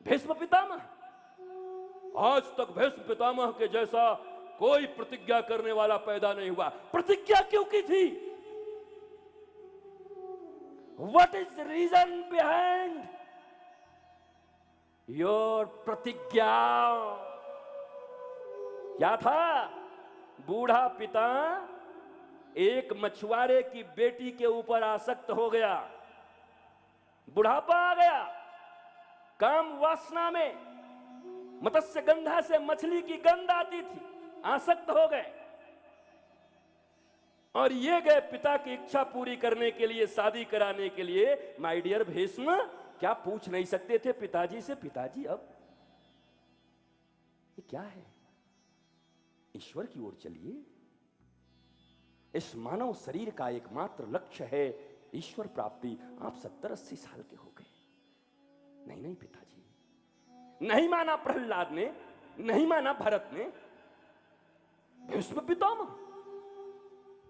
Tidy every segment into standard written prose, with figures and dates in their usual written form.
भीष्म पितामह, आज तक भीष्म पितामह के जैसा कोई प्रतिज्ञा करने वाला पैदा नहीं हुआ। प्रतिज्ञा क्यों की थी? What is the reason behind your प्रतिज्ञा? क्या था? बूढ़ा पिता एक मछुआरे की बेटी के ऊपर आसक्त हो गया, बुढ़ापा आ गया, काम वासना में मत्स्य गंधा से मछली की गंध आती थी, आसक्त हो गए और ये गए पिता की इच्छा पूरी करने के लिए, शादी कराने के लिए। माय डियर भीष्म, क्या पूछ नहीं सकते थे पिताजी से, पिताजी अब ये क्या है? ईश्वर की ओर चलिए। इस मानव शरीर का एकमात्र लक्ष्य है ईश्वर प्राप्ति। आप 70-80 साल के हो गए। नहीं नहीं पिताजी, नहीं माना प्रहलाद ने, नहीं माना भरत ने। भीष्म पितामह,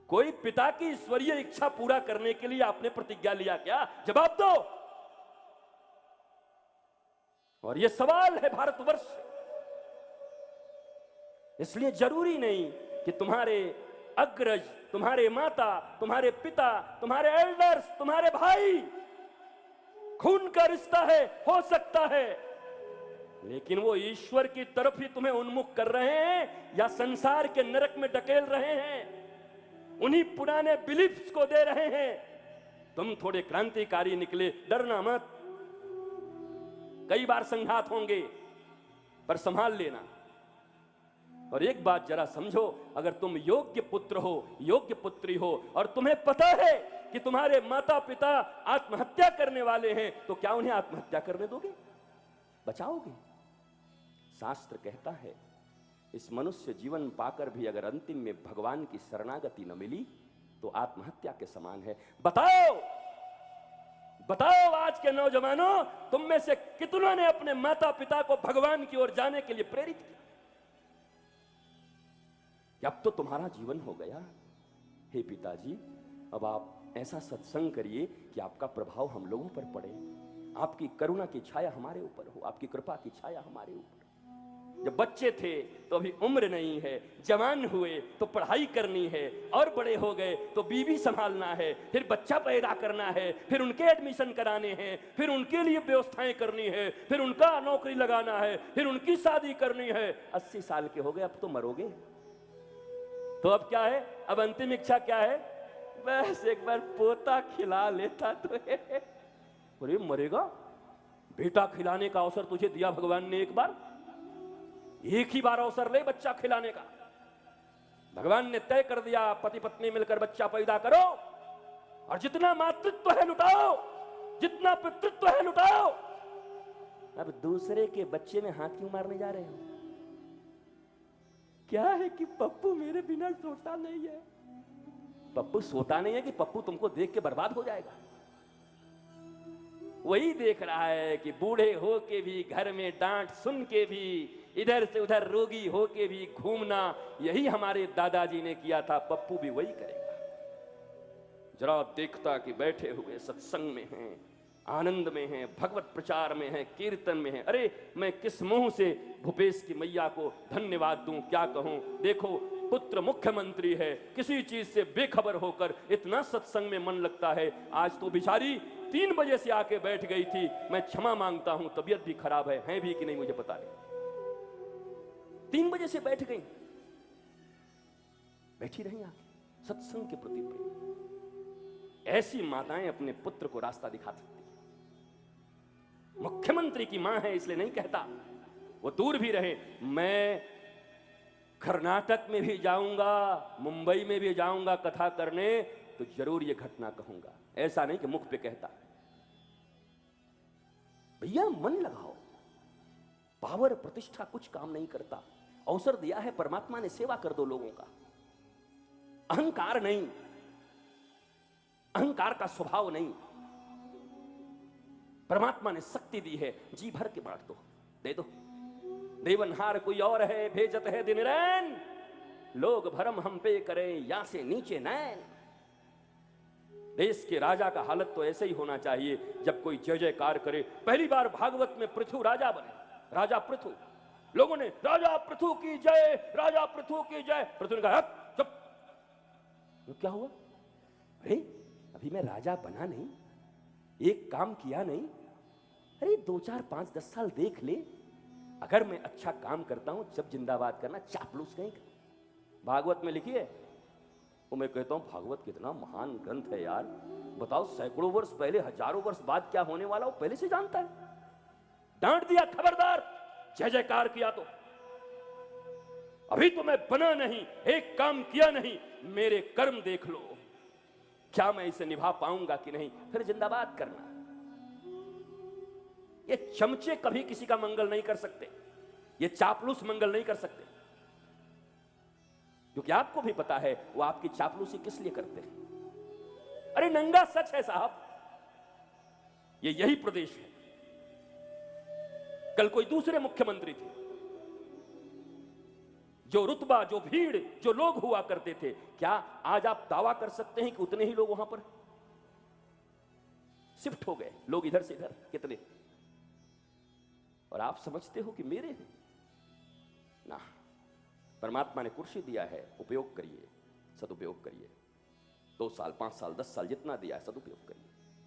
कोई पिता की ईश्वरीय इच्छा पूरा करने के लिए आपने प्रतिज्ञा लिया क्या? जवाब दो। और यह सवाल है भारतवर्ष से। इसलिए जरूरी नहीं कि तुम्हारे अग्रज, तुम्हारे माता, तुम्हारे पिता, तुम्हारे एल्डर्स, तुम्हारे भाई खून का रिश्ता है, हो सकता है, लेकिन वो ईश्वर की तरफ ही तुम्हें उन्मुख कर रहे हैं या संसार के नरक में ढकेल रहे हैं, उन्हीं पुराने बिलीफ्स को दे रहे हैं। तुम थोड़े क्रांतिकारी निकले, डरना मत। कई बार संघात होंगे, पर संभाल लेना। और एक बात जरा समझो, अगर तुम योग्य पुत्र हो, योग्य पुत्री हो, और तुम्हें पता है कि तुम्हारे माता पिता आत्महत्या करने वाले हैं, तो क्या उन्हें आत्महत्या करने दोगे? बचाओगे? शास्त्र कहता है, इस मनुष्य जीवन पाकर भी अगर अंतिम में भगवान की शरणागति न मिली तो आत्महत्या के समान है। बताओ बताओ, आज के नौजवानों, तुम में से कितनों ने अपने माता पिता को भगवान की ओर जाने के लिए प्रेरित किया? अब तो तुम्हारा जीवन हो गया। हे पिताजी, अब आप ऐसा सत्संग करिए कि आपका प्रभाव हम लोगों पर पड़े, आपकी करुणा की छाया हमारे ऊपर हो, आपकी कृपा की छाया हमारे ऊपर। जब बच्चे थे तो अभी उम्र नहीं है, जवान हुए तो पढ़ाई करनी है, और बड़े हो गए तो बीवी संभालना है, फिर बच्चा पैदा करना है, फिर उनके एडमिशन कराने हैं, फिर उनके लिए व्यवस्थाएं करनी है, फिर उनका नौकरी लगाना है, फिर उनकी शादी करनी है। 80 साल के हो गए, अब तो मरोगे। तो अब क्या है? अब अंतिम इच्छा क्या है? बस एक बार पोता खिला लेता तो है। अरे मरेगा? बेटा खिलाने का अवसर तुझे दिया भगवान ने, एक बार, एक ही बार अवसर ले बच्चा खिलाने का। भगवान ने तय कर दिया, पति पत्नी मिलकर बच्चा पैदा करो और जितना मातृत्व है लुटाओ, जितना पितृत्व है लुटाओ। अब दूसरे के बच्चे में हाथ क्यों मारने जा रहे हो? क्या है कि पप्पू मेरे बिना सोता नहीं है। पप्पू सोता नहीं है कि पप्पू तुमको देख के बर्बाद हो जाएगा? वही देख रहा है कि बूढ़े हो के भी घर में डांट सुन के भी इधर से उधर रोगी हो के भी घूमना, यही हमारे दादाजी ने किया था, पप्पू भी वही करेगा। जरा देखता कि बैठे हुए सत्संग में हैं, आनंद में हैं, भगवत प्रचार में हैं, कीर्तन में हैं। अरे मैं किस मुंह से भूपेश की मैया को धन्यवाद दूं, क्या कहूं? देखो, पुत्र मुख्यमंत्री है, किसी चीज से बेखबर होकर इतना सत्संग में मन लगता है। आज तो बेचारी 3 बजे से आके बैठ गई थी। मैं क्षमा मांगता हूं, तबीयत भी खराब है भी कि नहीं मुझे पता नहीं। 3 बजे से बैठ गई, बैठी रही आके सत्संग के प्रति प्रेम। ऐसी माताएं अपने पुत्र को रास्ता दिखा सकती। मुख्यमंत्री की मां है इसलिए नहीं कहता, वो दूर भी रहे। मैं कर्नाटक में भी जाऊंगा, मुंबई में भी जाऊंगा कथा करने, तो जरूर ये घटना कहूंगा। ऐसा नहीं कि मुख पे कहता। भैया मन लगाओ, पावर प्रतिष्ठा कुछ काम नहीं करता। अवसर दिया है परमात्मा ने, सेवा कर दो लोगों का। अहंकार नहीं, अहंकार का स्वभाव नहीं। परमात्मा ने शक्ति दी है, जी भर के बांट दो, दे दो। देवनहार कोई और है, भेजत है दिन रैन, लोग भरम हम पे करें या से नीचे नैन। देश के राजा का हालत तो ऐसे ही होना चाहिए, जब कोई जय जयकार करे। पहली बार भागवत में पृथु राजा बने, राजा पृथु। लोगों ने राजा पृथु की जय, राजा पृथु की जय। पृथु ने कहा चुप। तो क्या हुआ? अरे अभी मैं राजा बना नहीं, एक काम किया नहीं। अरे 2 4 5 10 साल देख ले, अगर मैं अच्छा काम करता हूं जब जिंदाबाद करना, चापलूस कहीं का। भागवत में लिखी है। वो मैं कहता हूं भागवत कितना महान ग्रंथ है यार। बताओ, सैकड़ों वर्ष पहले, हजारों वर्ष बाद क्या होने वाला वो पहले से जानता है। डांट दिया, खबरदार, जय जयकार किया तो। अभी तो मैं बना नहीं, एक काम किया नहीं, मेरे कर्म देख लो, क्या मैं इसे निभा पाऊंगा कि नहीं, फिर जिंदाबाद करना। ये चमचे कभी किसी का मंगल नहीं कर सकते, ये चापलूस मंगल नहीं कर सकते, क्योंकि आपको भी पता है वो आपकी चापलूसी किस लिए करते हैं। अरे नंगा सच है साहब, ये यही प्रदेश है। कल कोई दूसरे मुख्यमंत्री थे, जो रुतबा, जो भीड़, जो लोग हुआ करते थे, क्या आज आप दावा कर सकते हैं कि उतने ही लोग वहां पर शिफ्ट हो गए? लोग इधर से इधर कितने, और आप समझते हो कि मेरे हैं ना। परमात्मा ने कुर्सी दिया है, उपयोग करिए, सदुपयोग करिए। 2 साल, 5 साल, 10 साल जितना दिया है, सदुपयोग करिए।